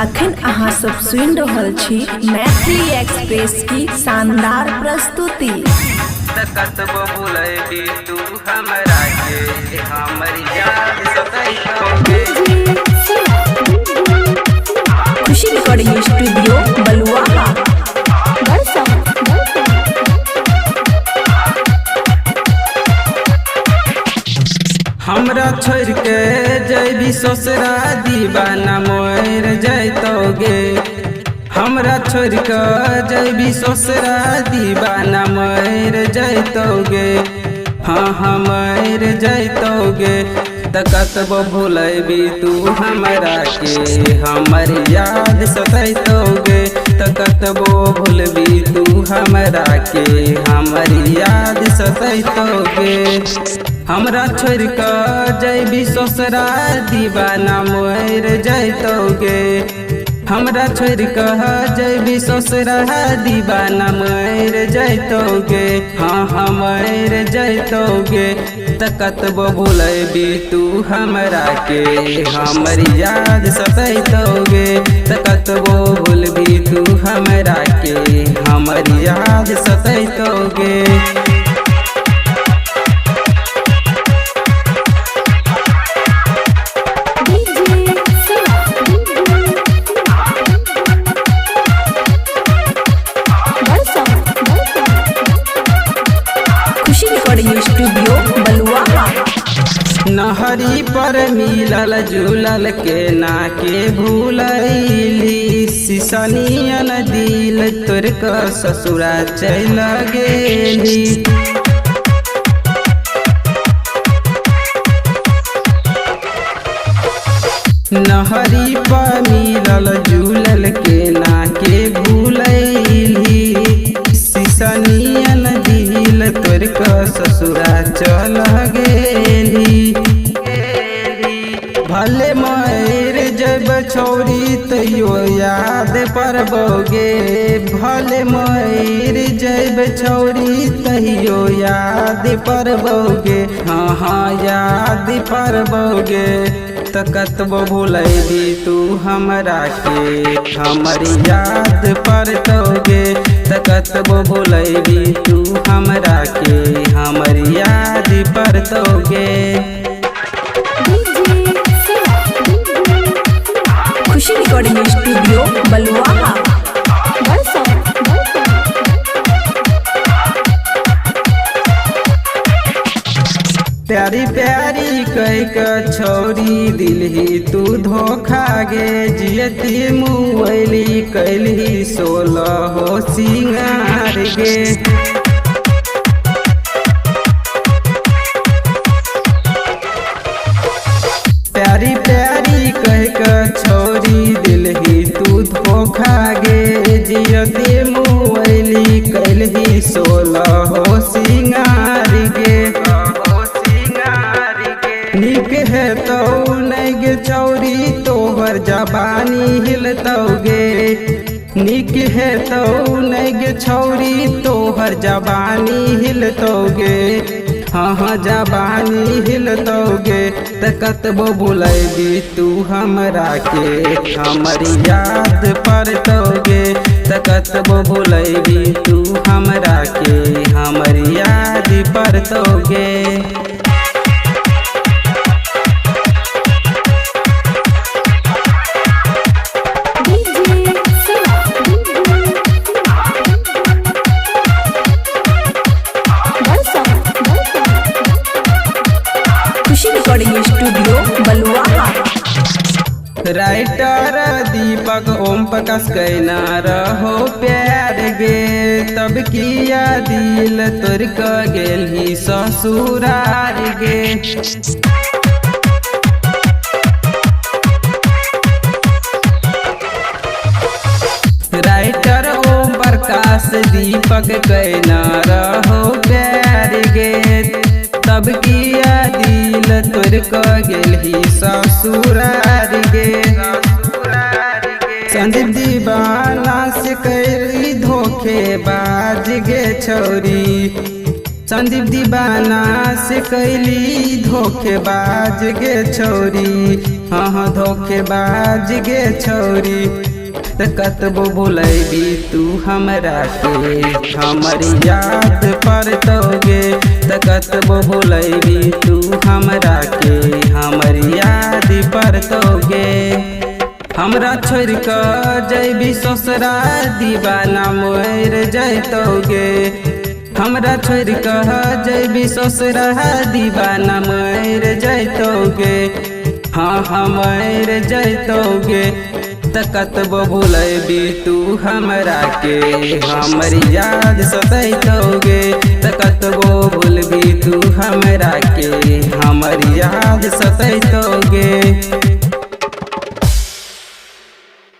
अखन अहाँ सब सुन रहल छी मैथिली एक्सप्रेस की शानदार प्रस्तुति। कतबो भूलैबी तू हमरा के हमर याद सताइतोगे। खुशी रिकॉर्डिंग स्टूडियो बलुआहा। हमरा छोड़ के जैबी ससुरा दीवाना मोर जैतोगे। हमरा छोड़ के जैबी ससुरा दीवाना मोर जैतोगे। हाँ मोर जैतोगे। त कतबो भूलैबी तू हमरा के हमर याद सतैतोगे। त कतबो भूलबी तू हमरा के हमर याद सतैतोगे। हमरा छोड़ के जैबी ससुरा दीवाना मोर जैतोगे। हमरा छोड़ के जैबी ससुरा दीवाना मोर जैतोगे। हाँ मोर जैतोगे। त कतबो भूलैबी तू हमरा के हमर याद सतैतोगे। त कतबो भूलबी तू हमरा के हमर याद सतैतोगे। स्टूडियो बलुआहा। नहरी पर मिलल जुलल के ना के भूलैली। सिसनियन दिल तोर के ससुरा चल गेली। नहरी पर मिलल जुलल के ना के भूलैली। सिसनियन दिल तोर के ससुरा चल गेली। भले मर जब छोड़ी तैयो याद परबोगे। भले मर जब छोड़ी तैयो याद परबोगे। हाँ याद परबोगे। त कतबो भूलैबी तू हमरा के हमर याद परतोगे। त कतबो भूलैबी तू हमरा के हमर याद परतोगे। खुशी रिकॉर्डिंग स्टूडियो बलुआहा। प्यारी प्यारी कह के छोड़ी दिलही तू धोखा गे। जियती मुवैली कैली 16 हो सिंगार गे। प्यारी प्यारी कह के छोड़ी दिलही तू धोखा गे। जियती मुवैली कैली 16 हो सिंगार गे। निक है तो नैगे चौरी तोहर जबानी हिलतोगे। निक है तो नैगे छौरी तोहर जबानी हिलतोगे। हाँ जबानी हिलतोगे। त कतबो भूलैबी तू हमरा के हमर याद परतोगे। त कतबो भूलैबी तू हमरा के हमर याद परतोगे। रिकॉर्डिंग स्टूडियो बलुआहा। राइटर दीपक ओम प्रकाश कहना रहो प्यार गे। तब किया दिल तोर के गेली ससुरार गे। राइटर ओम प्रकाश दीपक कहना रहो प्यार गे। तब किया दिल तोर के गेली ससुरार गे। संदीप दीवाना से कैली धोखेबाज गे छोरी। संदीप दीवाना से कैली धोखेबाज गे छोरी। हाँ धोखेबाज गे छौरी त कतबो भुलैबी तू हमरा के हमर याद पड़तोगे त कतबो भुलैबी तू हमरा के हमर याद पड़तोगे। हमरा छोड़ कर जैबी ससुरा दीवाना मोर जैतोगे हमरा छोड़ कर जैबी ससुरा दीवाना मोर जैतोगे हाँ मोर जैतोगे त कतबो भुलैबी तू हमरा के हमर याद सतैतोगे त कतबो भूलबी तू हमरा के हमर याद सतैतोगे।